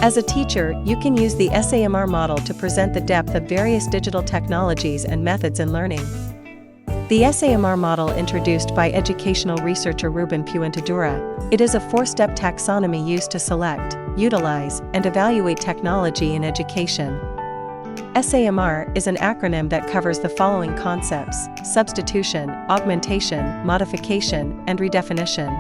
As a teacher, you can use the SAMR model to present the depth of various digital technologies and methods in learning. The SAMR model introduced by educational researcher Ruben Puentedura, it is a four-step taxonomy used to select, utilize, and evaluate technology in education. SAMR is an acronym that covers the following concepts: substitution, augmentation, modification, and redefinition.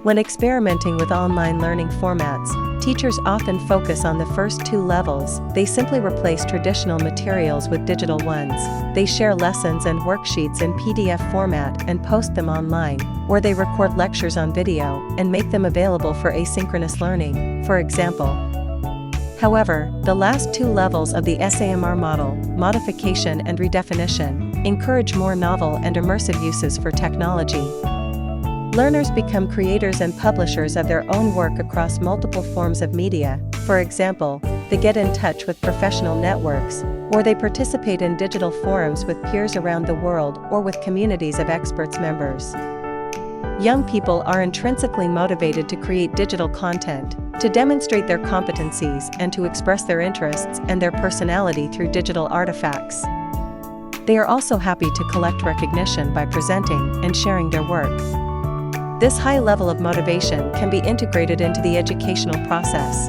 When experimenting with online learning formats, teachers often focus on the first two levels. They simply replace traditional materials with digital ones. They share lessons and worksheets in PDF format and post them online, or they record lectures on video and make them available for asynchronous learning, for example. However, the last two levels of the SAMR model, modification and redefinition, encourage more novel and immersive uses for technology. Learners become creators and publishers of their own work across multiple forms of media. For example, they get in touch with professional networks, or they participate in digital forums with peers around the world or with communities of experts members. Young people are intrinsically motivated to create digital content, to demonstrate their competencies and to express their interests and their personality through digital artifacts. They are also happy to collect recognition by presenting and sharing their work. This high level of motivation can be integrated into the educational process.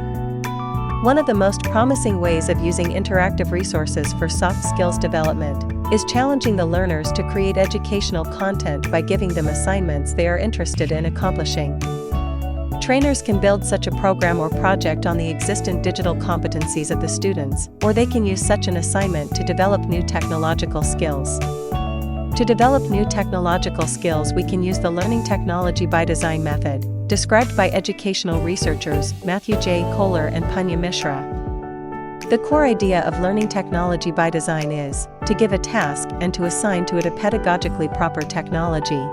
One of the most promising ways of using interactive resources for soft skills development is challenging the learners to create educational content by giving them assignments they are interested in accomplishing. Trainers can build such a program or project on the existing digital competencies of the students, or they can use such an assignment to develop new technological skills. To develop new technological skills, we can use the Learning Technology by Design method, described by educational researchers Matthew J. Kohler and Punya Mishra. The core idea of learning technology by design is to give a task and to assign to it a pedagogically proper technology.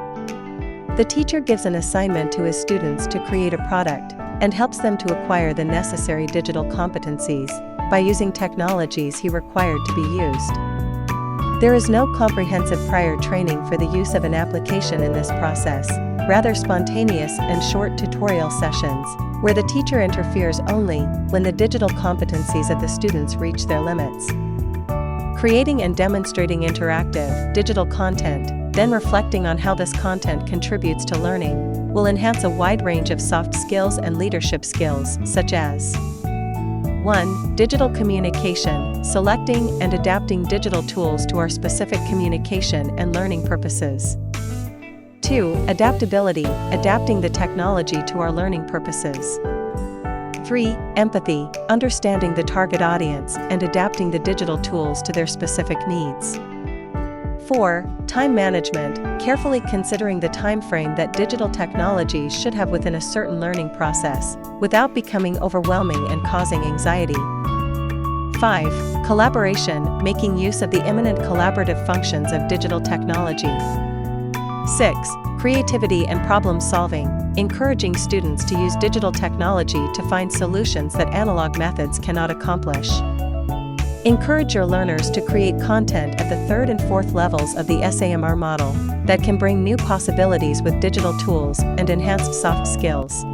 The teacher gives an assignment to his students to create a product and helps them to acquire the necessary digital competencies by using technologies he required to be used. There is no comprehensive prior training for the use of an application in this process, rather spontaneous and short tutorial sessions, where the teacher interferes only when the digital competencies of the students reach their limits. Creating and demonstrating interactive, digital content, then reflecting on how this content contributes to learning, will enhance a wide range of soft skills and leadership skills, such as 1. Digital communication, selecting and adapting digital tools to our specific communication and learning purposes. 2. Adaptability, adapting the technology to our learning purposes. 3. Empathy, understanding the target audience and adapting the digital tools to their specific needs. 4. Time management, carefully considering the time frame that digital technologies should have within a certain learning process, without becoming overwhelming and causing anxiety. 5. Collaboration, making use of the imminent collaborative functions of digital technology. 6. Creativity and problem solving, encouraging students to use digital technology to find solutions that analog methods cannot accomplish. Encourage your learners to create content at the third and fourth levels of the SAMR model that can bring new possibilities with digital tools and enhanced soft skills.